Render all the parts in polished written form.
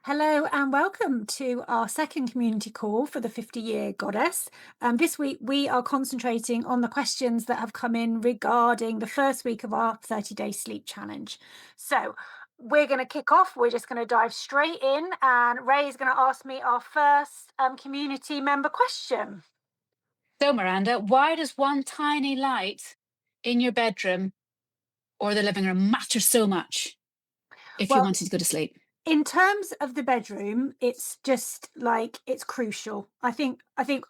Hello and welcome to our second community call for the 50-year goddess. This week we are concentrating on the questions that have come in regarding the first week of our 30-day sleep challenge. So we're going to kick off. We're just going to dive straight in, and Raye is going to ask me our first community member question. So, Miranda, why does one tiny light in your bedroom or the living room matter so much if you Well, wanted to go to sleep? in terms of the bedroom, it's just like it's crucial. I think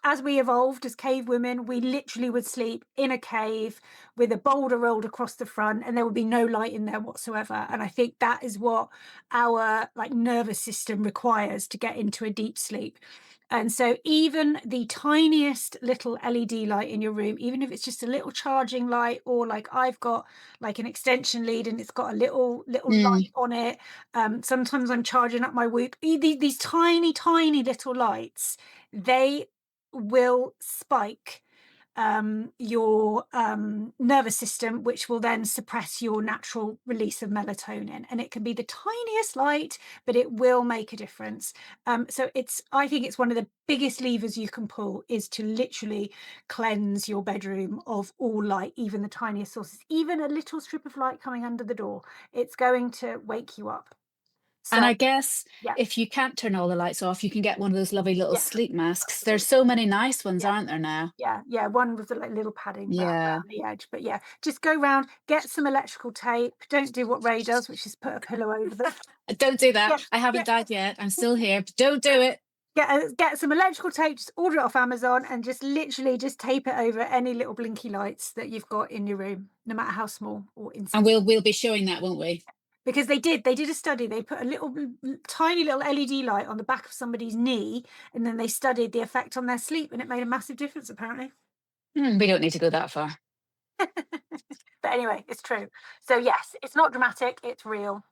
as we evolved as cave women, we literally would sleep in a cave with a boulder rolled across the front, and there would be no light in there whatsoever. And I think that is what our nervous system requires to get into a deep sleep. And so even the tiniest little LED light in your room, even if it's just a little charging light, or like I've got like an extension lead and it's got a little light Mm. on it. Sometimes I'm charging up my Whoop. These tiny little lights, they will spike your nervous system, which will then suppress your natural release of melatonin. And it can be the tiniest light, but it will make a difference. I think it's one of the biggest levers you can pull is to literally cleanse your bedroom of all light, even the tiniest sources, even a little strip of light coming under the door. It's going to wake you up. And So I guess yeah, if you can't turn all the lights off, you can get one of those lovely little yeah, sleep masks. There's absolutely. so many nice ones, Yeah. aren't there now? Yeah, one with the little padding Yeah. around the edge. But yeah, just go round, get some electrical tape. Don't do what Raye does, which is put a pillow over them. Don't do that. Get I haven't get died yet. I'm still here. But don't do it. get some electrical tape. Just order it off Amazon and just literally just tape it over any little blinky lights that you've got in your room, no matter how small or And insignificant. we'll be showing that, won't we? Because they did a study. They put a little tiny little LED light on the back of somebody's knee, and then they studied the effect on their sleep, and it made a massive difference apparently. We don't need to go that far. But anyway, it's true. So yes, it's not dramatic, it's real.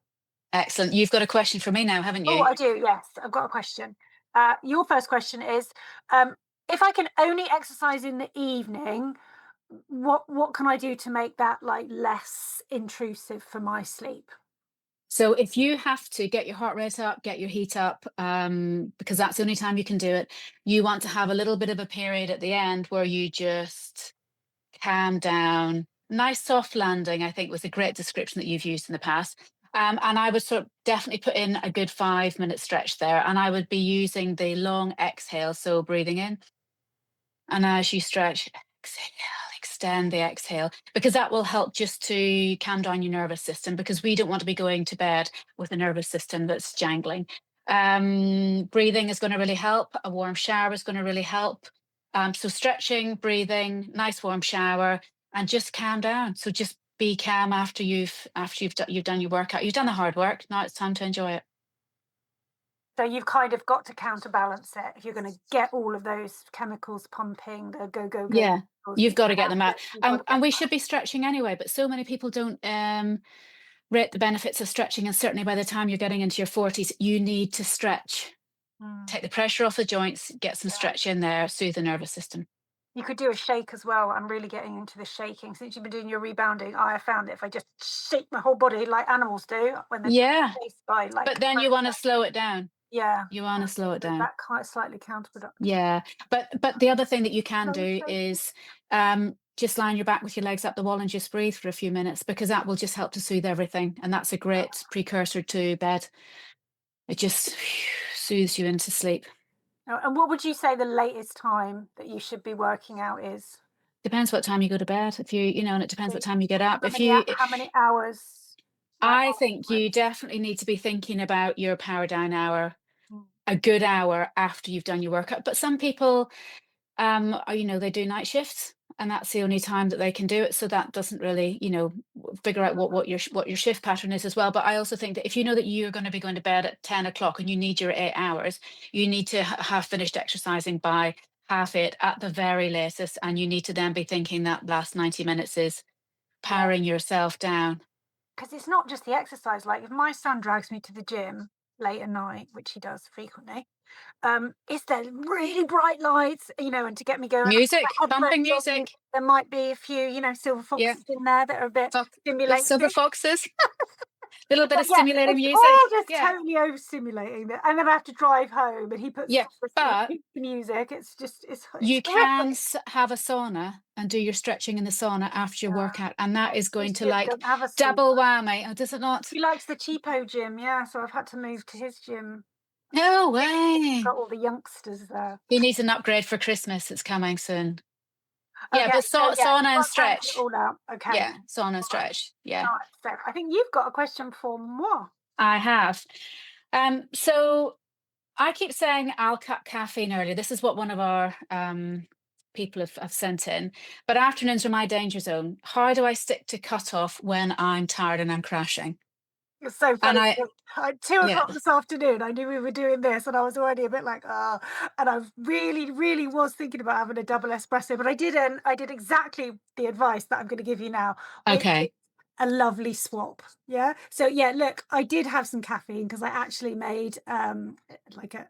Excellent. You've got a question for me now, haven't Oh, you? I do. Yes, I've got a question. Your first question is, um, if I can only exercise in the evening, what can I do to make that like less intrusive for my sleep? So if you have to get your heart rate up, get your heat up, because that's the only time you can do it, you want to have a little bit of a period at the end where you just calm down. Nice soft landing, I think, was a great description that you've used in the past. And I would sort of definitely put in a good 5 minute stretch there. And I would be using the long exhale. So breathing in. And as you stretch, exhale, extend the exhale, because that will help just to calm down your nervous system, because we don't want to be going to bed with a nervous system that's jangling. Breathing is going to really help. A warm shower is going to really help. So stretching, breathing, nice warm shower, and just calm down. So just be calm after you've done your workout. You've done the hard work. Now it's time to enjoy it. So you've kind of got to counterbalance it if you're going to get all of those chemicals pumping, the go. Yeah, Chemicals, you've you're got to gonna get have them out. you've got And to get and we them should be stretching anyway, but so many people don't rate the benefits of stretching. And certainly by the time you're getting into your 40s, you need to stretch. out. Take the pressure off the joints, get some Yeah. stretch in there, soothe the nervous system. You could do a shake as well. I'm really getting into the shaking. Since you've been doing your rebounding, I have found that if I just shake my whole body like animals do when they're Yeah. chased by But like then you want to predators. slow it down. Yeah, You want to slow it down. that quite slightly counterproductive. Yeah. But the other thing that you can So do shaky. is just lie on your back with your legs up the wall and just breathe for a few minutes, because that will just help to soothe everything. And that's a great precursor to bed. It just soothes you into sleep. And what would you say the latest time that you should be working out is? Depends what time you go to bed. If and it depends what time you get up. If you How many hours? Like, I think you definitely need to be thinking about your power down hour mm, a good hour after you've done your workout. But some people, they do night shifts, and that's the only time that they can do it. So that doesn't really, figure out what your shift pattern is as well. But I also think that if you know that you're going to be going to bed at 10 o'clock and you need your 8 hours, you need to have finished exercising by half eight at the very latest, and you need to then be thinking that last 90 minutes is yeah, powering yourself down. because it's not just the exercise. Like if my son drags me to the gym late at night, which he does frequently, is there really bright lights, and to get me going, I put Music, my pumping headphones on. music. There might be a few, silver Yeah, foxes in there that are a bit the silver stimulating. foxes. Little bit of Yeah, stimulating it's all music. just Yeah. totally overstimulating, and then I have to drive home, and he puts Yeah. But music. It's you can horrific. have a sauna and do your stretching in the sauna after your Yeah. workout, and that is His going to gym like doesn't have a sauna. double whammy. Oh, does it not? He likes the cheapo gym, yeah, so I've had to move to his gym. No It's way. got all the youngsters there. He needs an upgrade for Christmas. It's coming soon. Yeah, Okay, but so yeah, sauna you've and got to cancel it stretch. all out. Okay. Yeah, sauna and All right. stretch. Yeah, All right. So I think you've got a question for moi. I have. So I keep saying I'll cut caffeine early. This is what one of our people have sent in. But afternoons are my danger zone. How do I stick to cut off when I'm tired and I'm crashing? It's so And funny. At two yeah, o'clock this afternoon, I knew we were doing this, and I was already a bit like, oh, and I really, really was thinking about having a double espresso, but I didn't. I did exactly the advice that I'm going to give you now, which is okay, a lovely swap. Yeah. So yeah, look, I did have some caffeine because I actually made like a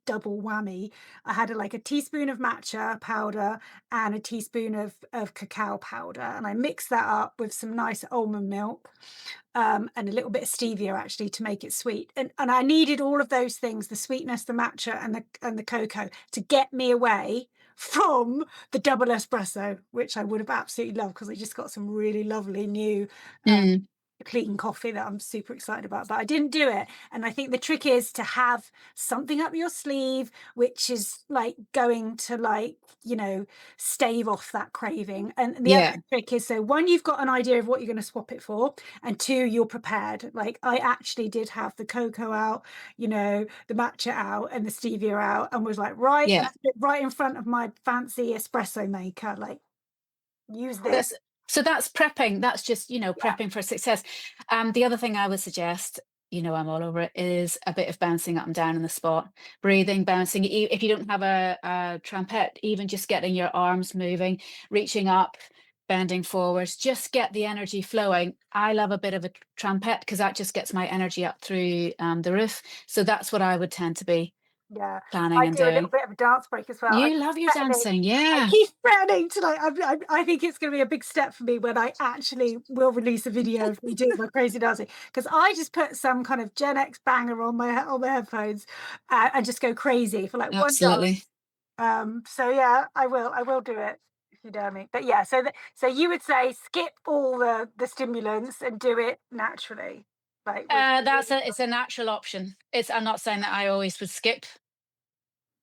double whammy. I had like a teaspoon of matcha powder and a teaspoon of cacao powder, and I mixed that up with some nice almond milk, and a little bit of stevia actually to make it sweet. And I needed all of those things, the sweetness, the matcha, and the cocoa, to get me away from the double espresso, which I would have absolutely loved because I just got some really lovely new mm, clean coffee that I'm super excited about, but I didn't do it. And I think the trick is to have something up your sleeve, which is like going to like, stave off that craving. And the other yeah. trick is, so one, you've got an idea of what you're going to swap it for, and two, you're prepared. Like I actually did have the cocoa out, the matcha out and the stevia out, and was like, right, Yeah. that's it, right in front of my fancy espresso maker, like use this. That's so that's prepping. That's just, Yeah, prepping for success. The other thing I would suggest, I'm all over it, is a bit of bouncing up and down in the spot, breathing, bouncing. If you don't have a trumpet, even just getting your arms moving, reaching up, bending forwards, just get the energy flowing. I love a bit of a trumpet because that just gets my energy up through the roof. So that's what I would tend to be yeah. planning I and do a little doing. bit of a dance break as well. You love your dancing, I yeah. keep threatening to like. I think it's going to be a big step for me when I actually will release a video of me doing my crazy dancing, because I just put some kind of Gen X banger on my headphones, and just go crazy for like one Absolutely. dance. So yeah, I will do it if you dare me. But yeah, so you would say skip all the stimulants and do it naturally, like with It's a natural option. I'm not saying that I always would skip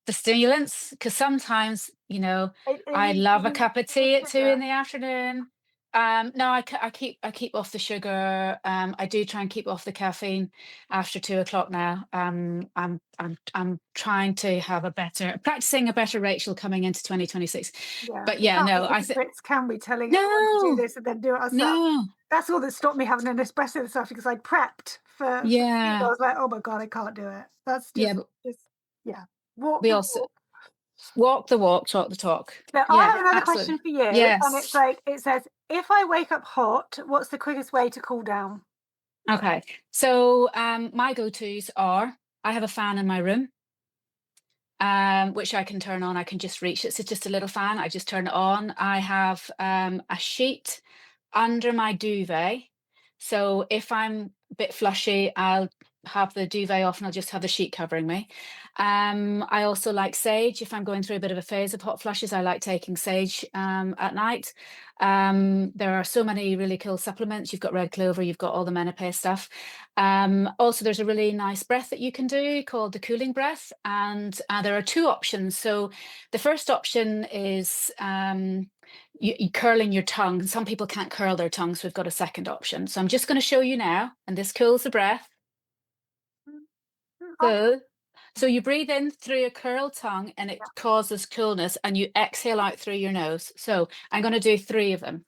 the stimulants because sometimes, are I you love a eating cup of with tea at 2 sugar? in the afternoon. No, I keep off the sugar. I do try and keep off the caffeine after 2 o'clock now. I'm trying to have practicing a better Rachel coming into 2026. Yeah, But we yeah, can't no, be hypocrites, can we? Telling everyone to do no, this and then do it ourselves. no, That's all that stopped me having an espresso this afternoon, because I prepped for food. I yeah, was like, oh my God, I can't do it. That's yeah. just yeah. Walk We the also walk. walk the walk, talk the talk. But I Yeah, have another question absolutely. for you, and it's Yes. like it says, if I wake up hot, what's the quickest way to cool down? Okay. So my go-tos are I have a fan in my room, which I can turn on. I can just reach. It's just a little fan. I just turn it on. I have a sheet under my duvet. So if I'm a bit flushy, I'll have the duvet off and I'll just have the sheet covering me. I also like sage. If I'm going through a bit of a phase of hot flushes, I like taking sage at night. There are so many really cool supplements. You've got red clover, you've got all the menopause stuff. Also, there's a really nice breath that you can do called the cooling breath. And there are two options. So the first option is you curling your tongue. Some people can't curl their tongue, so we've got a second option. So I'm just going to show you now, and this cools the breath. I So, so you breathe in through a curled tongue, and yeah. it causes coolness, and you exhale out through your nose. So I'm going to do 3 of them.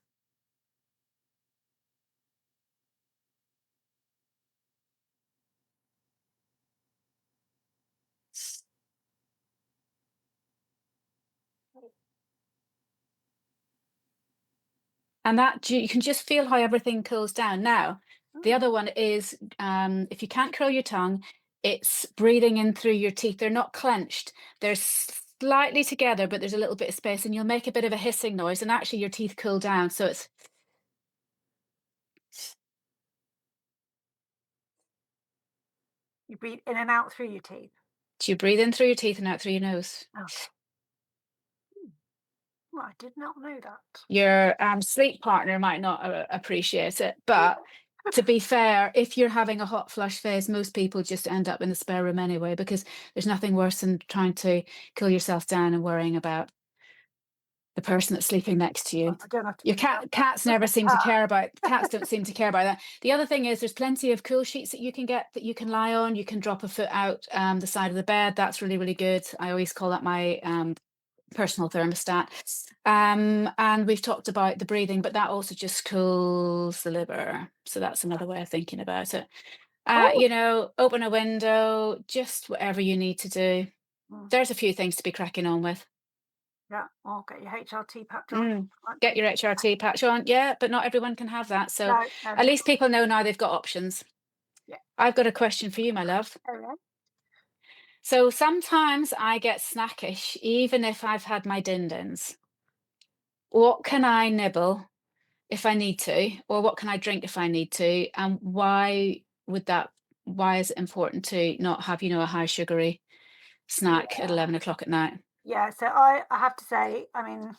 And that you can just feel how everything cools down. Now, the Mm, other one is if you can't curl your tongue, it's breathing in through your teeth. They're not clenched, they're slightly together, but there's a little bit of space, and you'll make a bit of a hissing noise, and actually your teeth cool down. So it's You breathe in and out through your teeth. Do you breathe in through your teeth and out through your nose? Okay. Hmm. Well, I did not know that. Your sleep partner might not appreciate it, but to be fair, if you're having a hot flush phase, most people just end up in the spare room anyway, because there's nothing worse than trying to cool yourself down and worrying about the person that's sleeping next to you. Well, I don't have to Your think about cats that. never seem to Ah, care about cats don't seem to care about that. The other thing is there's plenty of cool sheets that you can get that you can lie on. You can drop a foot out the side of the bed. That's really, really good. I always call that my personal thermostat. And we've talked about the breathing, but that also just cools the liver. So that's another way of thinking about it. oh, Open a window, just whatever you need to do. mm, There's a few things to be cracking on with. yeah. I'll get your HRT patch on. Mm. Might Get be. your HRT patch on. Yeah, but not everyone can have that. So No, no, at they least can't. people know now they've got options. Yeah. I've got a question for you, my love. Oh, yeah. So sometimes I get snackish, even if I've had my din-dins. What can I nibble if I need to, or what can I drink if I need to? And why is it important to not have, a high sugary snack at Yeah. 11 o'clock at night? Yeah. So I have to say, I mean,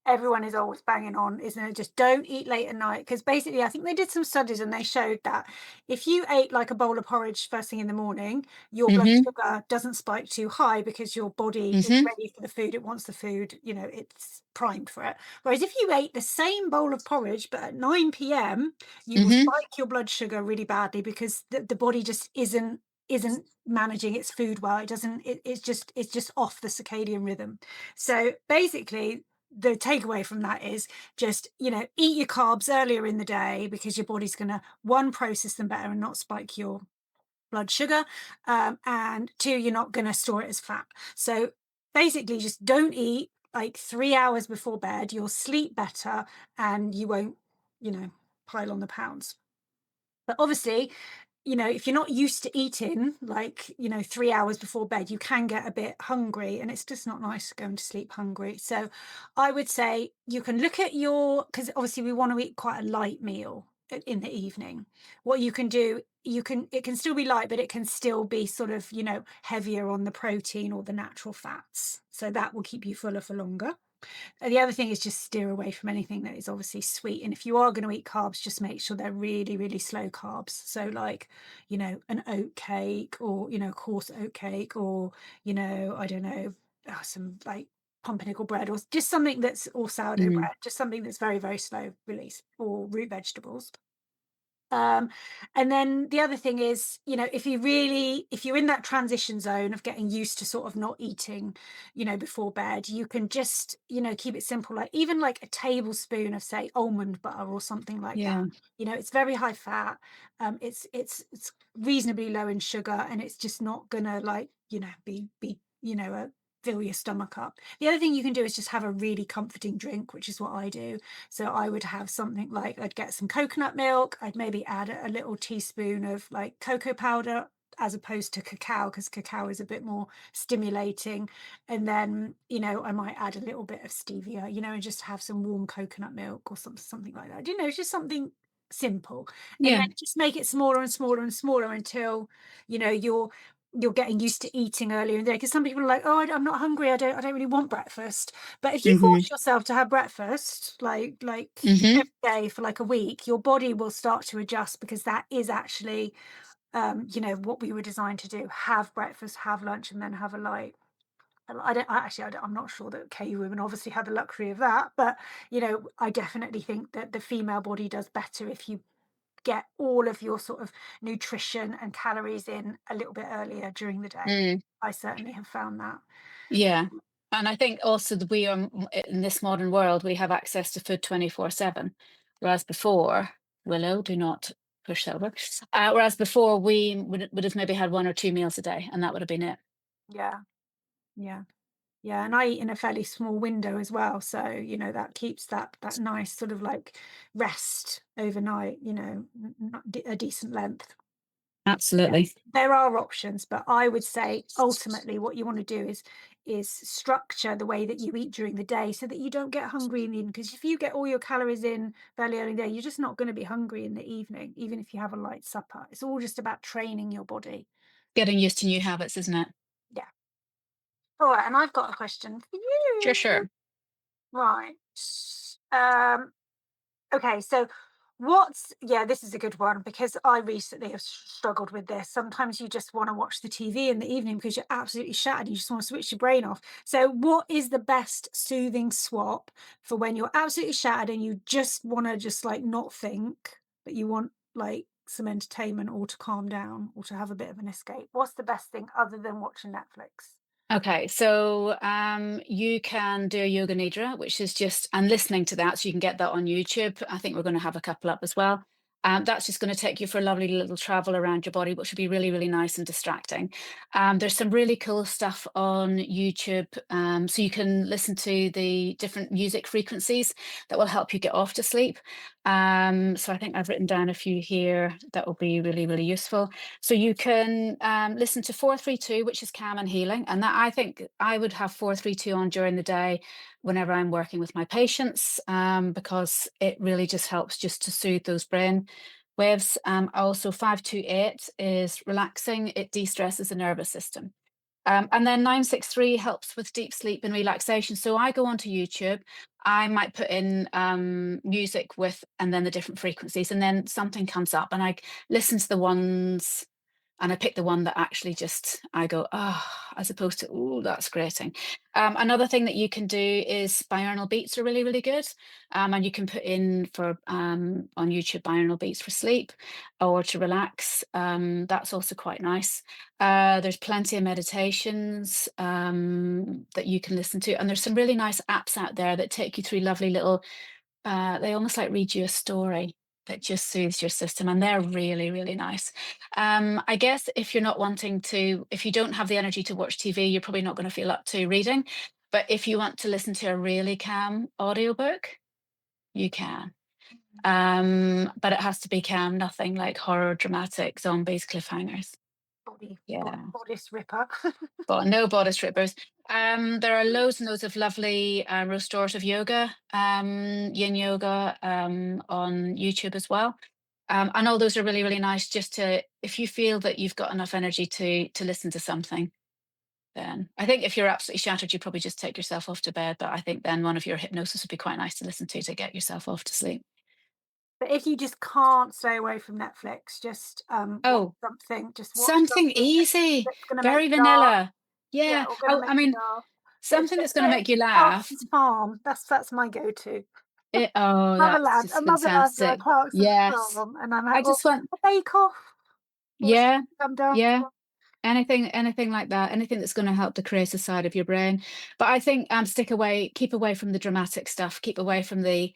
everyone is always banging on, isn't it? Just don't eat late at night. Because basically, I think they did some studies and they showed that if you ate like a bowl of porridge first thing in the morning, your blood Mm-hmm. sugar doesn't spike too high because your body is Mm-hmm. ready for the food. It wants the food, it's primed for it. Whereas if you ate the same bowl of porridge, but at 9 p.m., you will Mm-hmm. spike your blood sugar really badly because the body just isn't managing its food well. It doesn't, it's just off the circadian rhythm. So basically, the takeaway from that is just eat your carbs earlier in the day because your body's going to one process them better and not spike your blood sugar, and two, you're not going to store it as fat. So basically just don't eat like 3 hours before bed. You'll sleep better and you won't you know pile on the pounds. But obviously, if you're not used to eating like, 3 hours before bed, you can get a bit hungry and it's just not nice going to sleep hungry. So I would say you can look at because obviously we want to eat quite a light meal in the evening. What you can do, it can still be light, but it can still be sort of, heavier on the protein or the natural fats. So that will keep you fuller for longer. The other thing is just steer away from anything that is obviously sweet. And if you are going to eat carbs, just make sure they're really, really slow carbs. So like, an oat cake or, coarse oat cake or, I don't know, some like pumpernickel bread or just something or sourdough Mm. bread, just something that's very, very slow release or root vegetables. And then the other thing is, if you're in that transition zone of getting used to sort of not eating, before bed, you can just, keep it simple, like even like a tablespoon of, say, almond butter or something like that. Yeah. It's very high fat. It's reasonably low in sugar, and it's just not gonna like, be, fill your stomach up. The other thing you can do is just have a really comforting drink, which is what I do. So I would have something like I'd get some coconut milk. I'd maybe add a little teaspoon of like cocoa powder as opposed to cacao because cacao is a bit more stimulating. And then, I might add a little bit of stevia, and just have some warm coconut milk or something like that. It's just something simple. And then Yeah. just make it smaller and smaller and smaller until, you're getting used to eating earlier in the day. Because some people are like, oh, I'm not hungry. I don't really want breakfast. But if you Mm-hmm. force yourself to have breakfast Mm-hmm. every day for like a week, your body will start to adjust because that is actually, what we were designed to do: have breakfast, have lunch, and then have a light. I'm not sure that cave women obviously have the luxury of that, but I definitely think that the female body does better if you get all of your sort of nutrition and calories in a little bit earlier during the day. Mm. I certainly have found that. Yeah. And I think also that we are in this modern world, we have access to food 24/7. Whereas before, Willow, do not push that over. Whereas before we would have maybe had one or two meals a day, and that would have been it. Yeah, yeah. Yeah, and I eat in a fairly small window as well, so, that keeps that nice sort of, like, rest overnight, a decent length. Absolutely. Yes, there are options, but I would say ultimately what you wanna do is structure the way that you eat during the day so that you don't get hungry in the evening. Because if you get all your calories in fairly early in the day, you're just not gonna be hungry in the evening, even if you have a light supper. It's all just about training your body. Getting used to new habits, isn't it? Yeah. All right, and I've got a question for Sure, you. sure. Right. Um, okay, so what's yeah, this is a good one because I recently have struggled with this. Sometimes you just want to watch the TV in the evening because you're absolutely shattered. You just want to switch your brain off. So, what is the best soothing swap for when you're absolutely shattered and you just want to just like not think, but you want like some entertainment or to calm down or to have a bit of an escape? What's the best thing other than watching Netflix? Okay, so you can do a yoga nidra, which is just and listening to that, so you can get that on YouTube. I think we're going to have a couple up as well. That's just going to take you for a lovely little travel around your body, which will be really, really nice and distracting. There's some really cool stuff on YouTube, so you can listen to the different music frequencies that will help you get off to sleep. So I think I've written down a few here that will be really, really useful. So you can listen to 432, which is calm and healing. And that I think I would have 432 on during the day whenever I'm working with my patients, because it really just helps just to soothe those brain waves. Also, 528 is relaxing, it de stresses the nervous system. And then 963 helps with deep sleep and relaxation. So I go onto YouTube, I might put in music with, and then the different frequencies, and then something comes up, and I listen to the ones and I pick the one that actually just I go, ah, as opposed to, oh, that's grating. Another thing that you can do is binaural beats are really, really good. And you can put in for on YouTube binaural beats for sleep or to relax. That's also quite nice. There's plenty of meditations that you can listen to. And there's some really nice apps out there that take you through lovely little they almost like read you a story that just soothes your system, and they're really, really nice. I guess if you're not wanting to, if you don't have the energy to watch TV, you're probably not going to feel up to reading. But if you want to listen to a really calm audiobook, you can. But it has to be calm, nothing like horror, dramatic, zombies, cliffhangers. Yeah. Bodice ripper. But no bodice strippers. There are loads and loads of lovely restorative yoga, yin yoga on YouTube as well. And all those are really, really nice just to, if you feel that you've got enough energy to listen to something, then I think if you're absolutely shattered, you probably just take yourself off to bed. But I think then one of your hypnosis would be quite nice to listen to get yourself off to sleep. But if you just can't stay away from Netflix, just, Oh, just watch something something easy, that's gonna make very you laugh. vanilla. Yeah, Yeah. or gonna Oh, make I you mean, laugh. It's something that's going to set make you laugh. Clarkson's Farm. That's my go-to. Oh, that's Motherland, a just Motherland or a fantastic. Clarkson's Yes. Farm, and I'm at I or just want a Bake Off or yeah, something I'm daft yeah, for. anything like that, anything that's gonna help the creative side of your brain. But I think, keep away from the dramatic stuff, keep away from the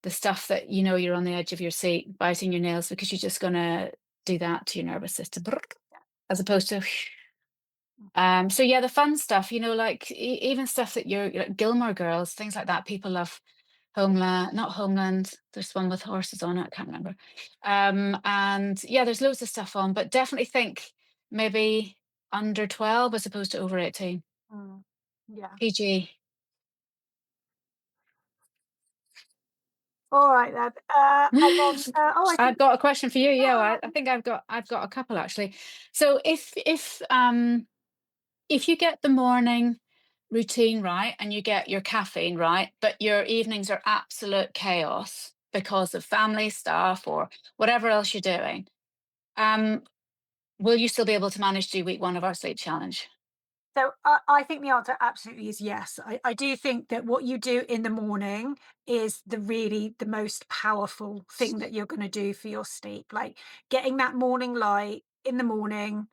stuff that, you know, you're on the edge of your seat, biting your nails because you're just gonna do that to your nervous system, as opposed to so yeah, the fun stuff, you know, like even stuff that you're like Gilmore Girls, things like that. People love Homeland, not Homeland. There's one with horses on it. I can't remember. And yeah, there's loads of stuff on, but definitely think maybe under 12 as opposed to over 18. Mm. Yeah. PG. Alright then, and then, oh, I I've think got a question for you. Yeah, oh, I think I've got a couple actually. So if you get the morning routine right and you get your caffeine right, but your evenings are absolute chaos because of family stuff or whatever else you're doing, um, will you still be able to manage to do week one of our sleep challenge? so I think the answer absolutely is yes. I do think that what you do in the morning is the most powerful thing that you're gonna do for your sleep. Like, getting that morning light in the morning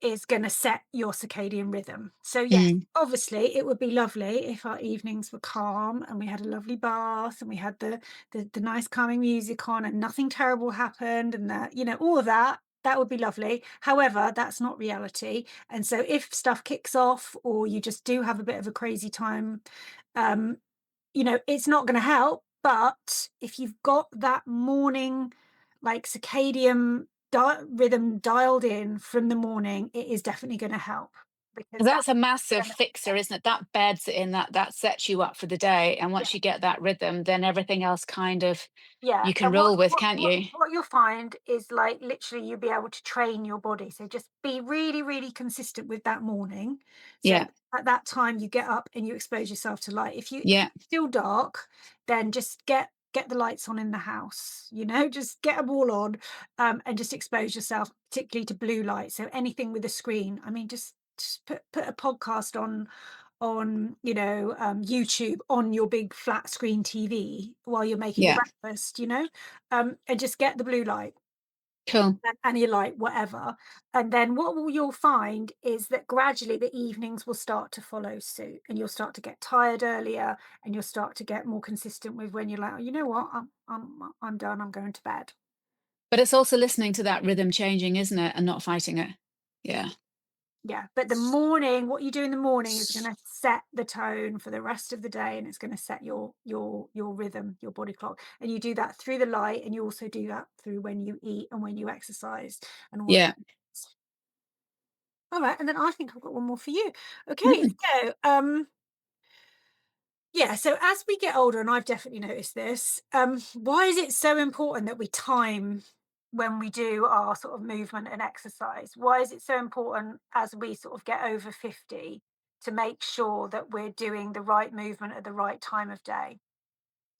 is going to set your circadian rhythm. So yes, Mm, obviously it would be lovely if our evenings were calm and we had a lovely bath and we had the nice calming music on and nothing terrible happened and that, all of that. That would be lovely. However, that's not reality. And so if stuff kicks off or you just do have a bit of a crazy time, um, it's not going to help. But if you've got that morning, like circadian rhythm dialed in from the morning, it is definitely going to help. because 'Cause that's a that's massive gonna, fixer, isn't it? That beds it in, that sets you up for the day, and yeah. once you get that rhythm, then everything else kind of Yeah, you can and what roll with, what can't what you? what you'll find is, like, literally you'll be able to train your body, so just be really, really consistent with that morning. So Yeah, at that time you get up and you expose yourself to light. If yeah, it's still dark, then just get the lights on in the house, just get them all on, and just expose yourself, particularly to blue light. So anything with a screen, I mean, just put a podcast on, YouTube on your big flat screen TV while you're making your yeah. breakfast, and just get the blue light Cool. and your light, whatever. And then you'll find is that gradually the evenings will start to follow suit, and you'll start to get tired earlier, and you'll start to get more consistent with when you're like, oh, you know what, I'm done, I'm going to bed. But it's also listening to that rhythm changing, isn't it? And not fighting it. Yeah. Yeah, but the morning, what you do in the morning is going to set the tone for the rest of the day, and it's going to set your rhythm, your body clock. And you do that through the light, and you also do that through when you eat and when you exercise and all of Yeah. that. All right, and then I think I've got one more for you. Okay, Mm. so yeah, so as we get older, and I've definitely noticed this, why is it so important that we time when we do our sort of movement and exercise? Why is it so important as we sort of get over 50 to make sure that we're doing the right movement at the right time of day?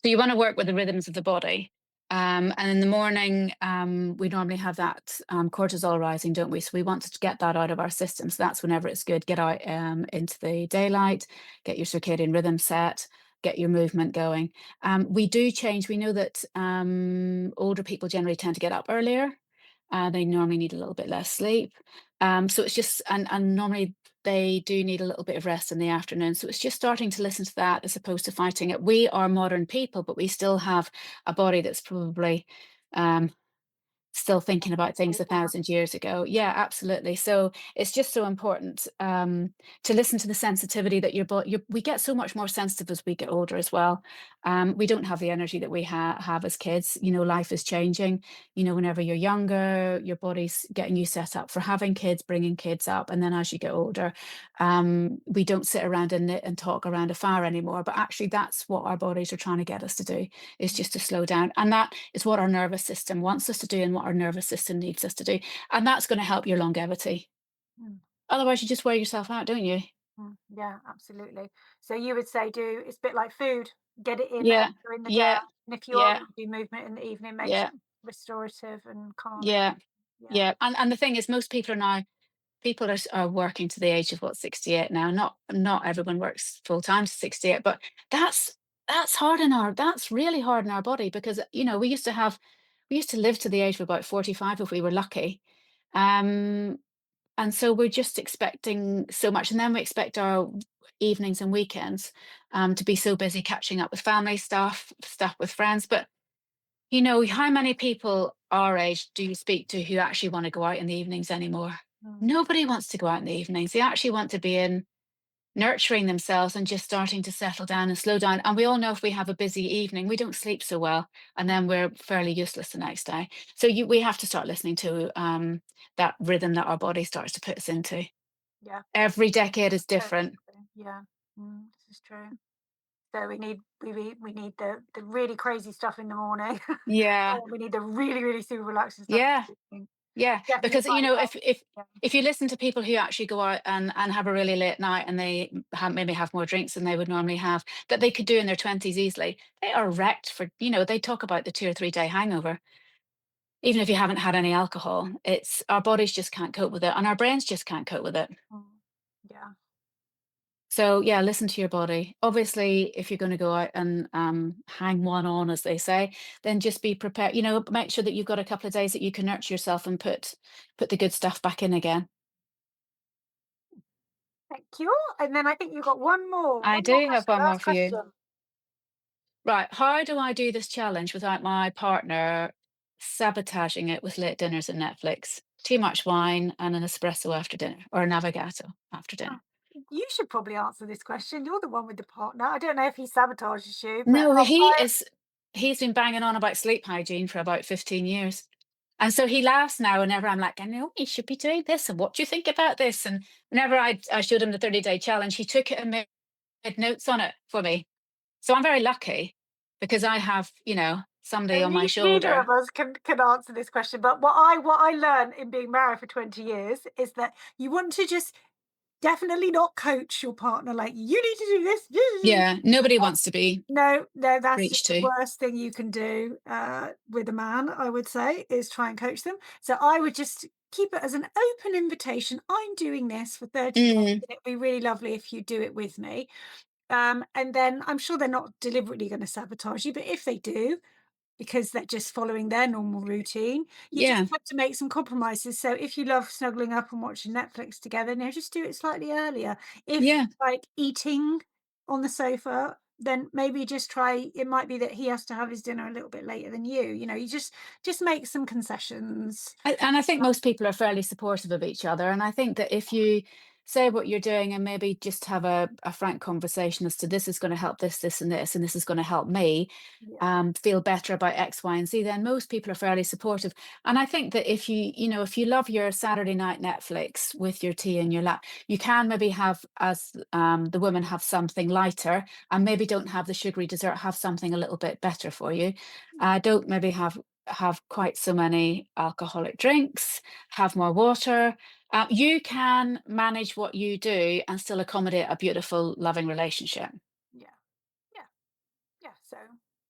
So you want to work with the rhythms of the body. And in the morning, we normally have that cortisol rising, don't we? So we want to get that out of our system. So that's whenever it's good. Get out into the daylight, get your circadian rhythm set, get your movement going. We do change. We know that older people generally tend to get up earlier. They normally need a little bit less sleep. So it's just, and normally they do need a little bit of rest in the afternoon. So it's just starting to listen to that as opposed to fighting it. We are modern people, but we still have a body that's probably um, still thinking about things a thousand years ago. Yeah, absolutely. So it's just so important to listen to the sensitivity that your body. We get so much more sensitive as we get older as well. We don't have the energy that we have as kids. Life is changing. Whenever you're younger, your body's getting you set up for having kids, bringing kids up, and then as you get older, we don't sit around and knit and talk around a fire anymore. But actually, that's what our bodies are trying to get us to do, is just to slow down, and that is what our nervous system wants us to do and what our nervous system needs us to do. And that's going to help your longevity. Mm. Otherwise, you just wear yourself out, don't you? Yeah, absolutely. So you would say do it's a bit like food, get it in Yeah. earlier in the day. Yeah. And if you are Yeah. going to do movement in the evening, make sure Yeah. it's restorative and calming. Yeah. Yeah. Yeah. And the thing is, most people are now are working to the age of what, 68 now. Not everyone works full time to 68, but that's that's really hard in our body, because we used to live to the age of about 45 if we were lucky. Um And so we're just expecting so much. And then we expect our evenings and weekends to be so busy catching up with family stuff with friends. But, how many people our age do you speak to who actually want to go out in the evenings anymore? Mm. Nobody wants to go out in the evenings. They actually want to be in nurturing themselves and just starting to settle down and slow down. And we all know if we have a busy evening, we don't sleep so well, and then we're fairly useless the next day. So we have to start listening to that rhythm that our body starts to put us into. Yeah. Every decade is Totally different. true. Yeah. This is true. So we need the really crazy stuff in the morning. Yeah, Or we need the really, really super relaxing stuff yeah, in the evening. yeah. Definitely Because find out. Yeah. if you listen to people who actually go out and have a really late night, and they maybe have more drinks than they would normally have, that they could do in their 20s easily, they are wrecked for, they talk about the 2 or 3 day hangover. Even if you haven't had any alcohol, it's our bodies just can't cope with it, and our brains just can't cope with it. Mm. Yeah. So yeah, listen to your body. Obviously, if you're going to go out and hang one on, as they say, then just be prepared. Make sure that you've got a couple of days that you can nurture yourself and put the good stuff back in again. Thank you. And then I think you've got I one more do have question, one more last for you. question. Right, how do I do this challenge without my partner sabotaging it with late dinners and Netflix? Too much wine and an espresso after dinner, or a navigato after Oh, dinner. you should probably answer this question. You're the one with the partner. I don't know if he sabotages you, but No, he's been banging on about sleep hygiene for about 15 years. And so he laughs now whenever I'm like, I know you should be doing this. And what do you think about this? And whenever I showed him the 30-day challenge, he took it and made notes on it for me. So I'm very lucky because I have, somebody on my Neither shoulder. of us can answer this question, but what I learned in being married for 20 years is that you want to just definitely not coach your partner like, "You need to do this." Yeah. Nobody wants to be No, no, that's preached just the to. worst thing you can do, with a man, I would say, is try and coach them. So I would just keep it as an open invitation. "I'm doing this for 30 days, Mm, and it'd be really lovely if you do it with me." And then I'm sure they're not deliberately gonna sabotage you, but if they do, because they're just following their normal routine. You just yeah. have to make some compromises. So if you love snuggling up and watching Netflix together, just do it slightly earlier. If Yeah. like eating on the sofa, then maybe just try, it might be that he has to have his dinner a little bit later than you. You just make some concessions. And I think most people are fairly supportive of each other. And I think that if you say what you're doing and maybe just have a frank conversation as to this is going to help this, and this is going to help me Yeah. feel better about X, Y, and Z, then most people are fairly supportive. And I think that if you love your Saturday night Netflix with your tea in your lap, you can maybe have, as the woman, have something lighter and maybe don't have the sugary dessert, have something a little bit better for you. Don't maybe have quite so many alcoholic drinks, have more water. You can manage what you do and still accommodate a beautiful, loving relationship. Yeah. Yeah. Yeah. So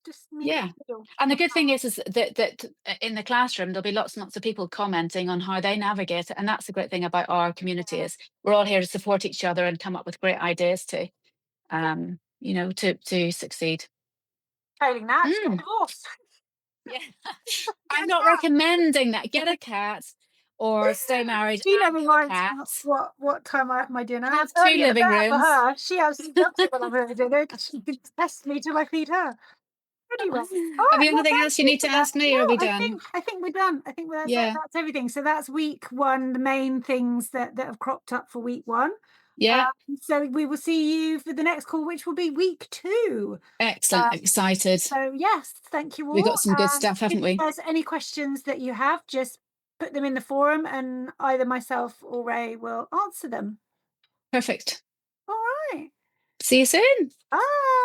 just meet in Yeah. the middle. And the good thing is that in the classroom there'll be lots and lots of people commenting on how they navigate it, and that's the great thing about our community is we're all here to support each other and come up with great ideas Yeah. to succeed. Failing that, just get a Mm, divorce. yeah. Get I'm a not cat. recommending that. Get a cat or stay married She and never have a minds cat what time I have my dinner. It's have two earlier the living better for rooms. her. She absolutely loves it when I'm having dinner because she can test me till I feed her. Anyway, all Have right. you Well, anything thank else you you need to for that. ask me, No, or are we I done? think I think we're done. I think Yeah. that's everything. So that's week one. The main things that have cropped up for week one. Yeah. So we will see you for the next call, which will be week two. Excellent. Uh, Excited. so yes, thank you We all. got some good And stuff, if haven't we? there's any questions that you have, just put them in the forum, and either myself or Ray will answer them. Perfect. All right. See you soon. Bye.